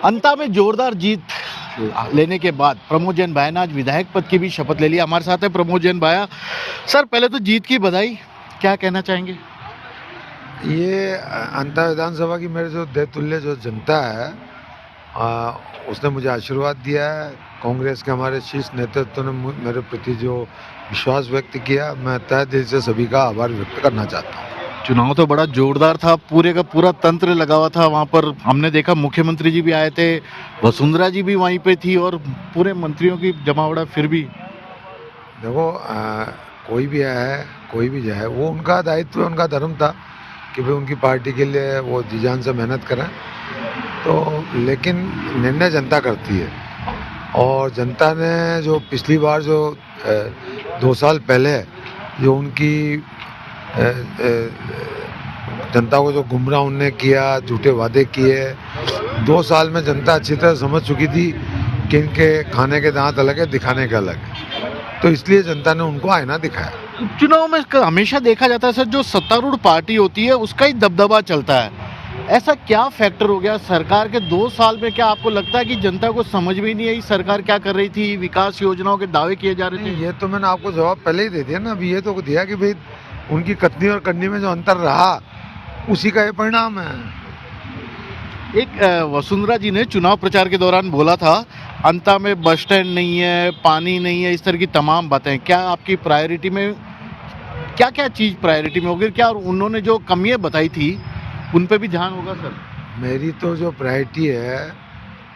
अंता में जोरदार जीत लेने के बाद प्रमोद जैन भाई ने आज विधायक पद की भी शपथ ले लिया। हमारे साथ है प्रमोद जैन भाई। सर, पहले तो जीत की बधाई, क्या कहना चाहेंगे? ये अंता विधानसभा की मेरे जो देवतुल्य जो जनता है, उसने मुझे आशीर्वाद दिया है। कांग्रेस के हमारे शीर्ष नेतृत्व ने मेरे प्रति जो विश्वास व्यक्त किया, मैं तहे दिल से सभी का आभार व्यक्त करना चाहता हूँ। चुनाव तो बड़ा जोरदार था, पूरे का पूरा तंत्र लगा हुआ था वहाँ पर। हमने देखा मुख्यमंत्री जी भी आए थे, वसुंधरा जी भी वहीं पे थी और पूरे मंत्रियों की जमावड़ा। फिर भी देखो, कोई भी आया, कोई भी जाए, वो उनका दायित्व है, उनका धर्म था कि भाई उनकी पार्टी के लिए वो जी जान से मेहनत करें। तो लेकिन निर्णय जनता करती है, और जनता ने जो पिछली बार जो 2 साल पहले जो उनकी जनता को जो गुमराह उनने किया, झूठे वादे किए, 2 साल में जनता अच्छी तरह समझ चुकी थी कि इनके खाने के दांत अलग है, दिखाने के अलग है। तो इसलिए जनता ने उनको आईना दिखाया। चुनाव में हमेशा देखा जाता है सर, जो सत्तारूढ़ पार्टी होती है उसका ही दबदबा चलता है। ऐसा क्या फैक्टर हो गया सरकार के 2 साल में? क्या आपको लगता है कि जनता को समझ में नहीं आई सरकार क्या कर रही थी? विकास योजनाओं के दावे किए जा रहे थे। ये तो मैंने आपको जवाब पहले ही दे दिया ना। अभी ये तो दिया कि भाई उनकी कथनी और करनी में जो अंतर रहा, उसी का ये परिणाम है। एक वसुंधरा जी ने चुनाव प्रचार के दौरान बोला था, अंता में बस स्टैंड नहीं है, पानी नहीं है, इस तरह की तमाम बातें। क्या आपकी प्रायोरिटी में क्या क्या चीज़ प्रायोरिटी में होगी? क्या और उन्होंने जो कमियां बताई थी उन पे भी ध्यान होगा सर? मेरी तो जो प्रायोरिटी है,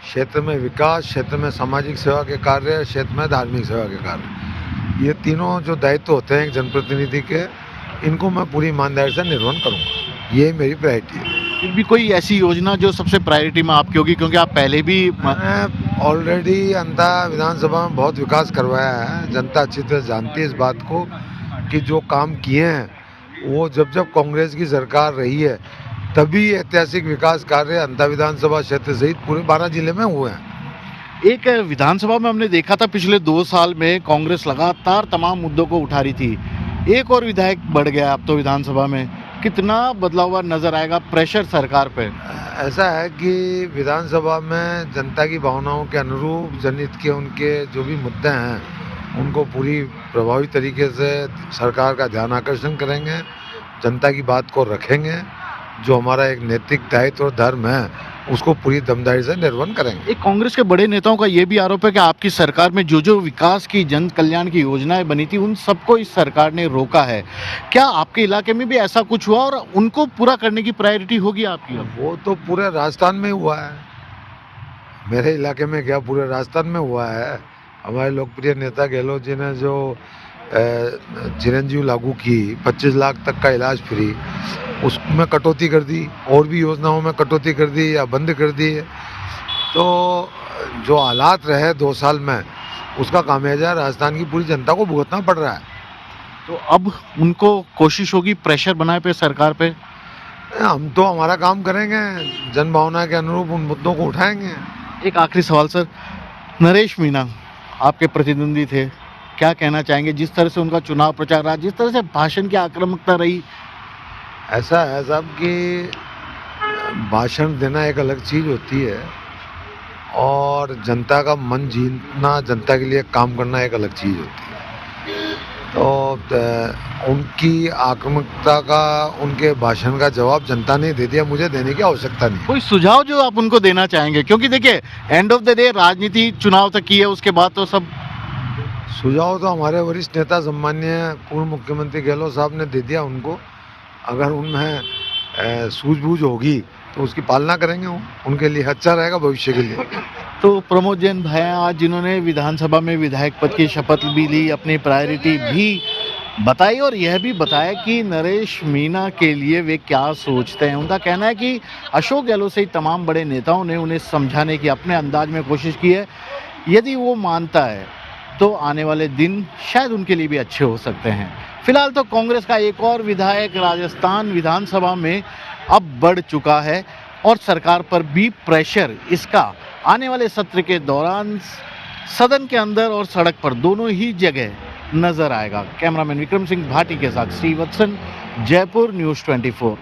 क्षेत्र में विकास, क्षेत्र में सामाजिक सेवा के कार्य, क्षेत्र में धार्मिक सेवा के कार्य, ये तीनों जो दायित्व होते हैं एक जनप्रतिनिधि के, इनको मैं पूरी ईमानदारी से निर्वहन करूँगा। ये मेरी प्रायोरिटी है। फिर भी कोई ऐसी योजना जो सबसे प्रायोरिटी में आपकी होगी, क्योंकि आप पहले भी मैंने ऑलरेडी अंता विधानसभा में बहुत विकास करवाया है। जनता अच्छी तरह जानती है इस बात को कि जो काम किए हैं वो जब जब कांग्रेस की सरकार रही है तभी ऐतिहासिक विकास कार्य अंता विधानसभा क्षेत्र सहित पूरे 12 जिले में हुए हैं। एक विधानसभा में हमने देखा था पिछले 2 साल में कांग्रेस लगातार तमाम मुद्दों को उठा रही थी। एक और विधायक बढ़ गया अब तो विधानसभा में, कितना बदलाव हुआ नजर आएगा प्रेशर सरकार पे? ऐसा है कि विधानसभा में जनता की भावनाओं के अनुरूप जनहित के उनके जो भी मुद्दे हैं उनको पूरी प्रभावी तरीके से सरकार का ध्यान आकर्षण करेंगे, जनता की बात को रखेंगे। जो हमारा एक नैतिक दायित्व और धर्म है उसको पूरी दमदारी से निर्वहन करेंगे। एक कांग्रेस के बड़े नेताओं का ये भी आरोप है कि आपकी सरकार में जो जो विकास की जन कल्याण की योजनाएं बनी थी उन सबको इस सरकार ने रोका है। क्या आपके इलाके में भी ऐसा कुछ हुआ और उनको पूरा करने की प्रायोरिटी होगी आपकी? वो तो पूरे राजस्थान में हुआ है, मेरे इलाके में क्या पूरे राजस्थान में हुआ है। हमारे लोकप्रिय नेता गहलोत जी ने जो चिरंजीव लागू की, 25 लाख तक का इलाज फ्री, उसमें कटौती कर दी, और भी योजनाओं में कटौती कर दी या बंद कर दी है। तो जो हालात रहे 2 साल में, उसका खामियाजा राजस्थान की पूरी जनता को भुगतना पड़ रहा है। तो अब उनको कोशिश होगी प्रेशर बनाए पे सरकार पे? हम तो हमारा काम करेंगे, जन भावना के अनुरूप उन मुद्दों को उठाएंगे। एक आखिरी सवाल सर, नरेश मीणा आपके प्रतिद्वंदी थे, क्या कहना चाहेंगे? जिस तरह से उनका चुनाव प्रचार रहा, जिस तरह से भाषण की आक्रामकता रही। ऐसा है साहब कि भाषण देना एक अलग चीज़ होती है और जनता का मन जीतना, जनता के लिए काम करना एक अलग चीज़ होती है। तो उनकी आक्रामकता का, उनके भाषण का जवाब जनता ने दे दिया, मुझे देने की आवश्यकता नहीं। कोई सुझाव जो आप उनको देना चाहेंगे? क्योंकि देखिए, एंड ऑफ द डे राजनीति चुनाव तक की है, उसके बाद तो सब सुझाव तो हमारे वरिष्ठ नेता सम्माननीय पूर्व मुख्यमंत्री गहलोत साहब ने दे दिया उनको। अगर उनमें सूझबूझ होगी तो उसकी पालना करेंगे, वो उनके लिए अच्छा रहेगा भविष्य के लिए। तो प्रमोद जैन भाई आज जिन्होंने विधानसभा में विधायक पद की शपथ भी ली, अपनी प्रायोरिटी भी बताई और यह भी बताया कि नरेश मीणा के लिए वे क्या सोचते हैं। उनका कहना है कि अशोक गहलोत सहित तमाम बड़े नेताओं ने उन्हें समझाने की अपने अंदाज में कोशिश की है। यदि वो मानता है तो आने वाले दिन शायद उनके लिए भी अच्छे हो सकते हैं। फिलहाल तो कांग्रेस का एक और विधायक राजस्थान विधानसभा में अब बढ़ चुका है और सरकार पर भी प्रेशर इसका आने वाले सत्र के दौरान सदन के अंदर और सड़क पर दोनों ही जगह नजर आएगा। कैमरामैन विक्रम सिंह भाटी के साथ श्रीवत्सन, जयपुर, न्यूज़ 24।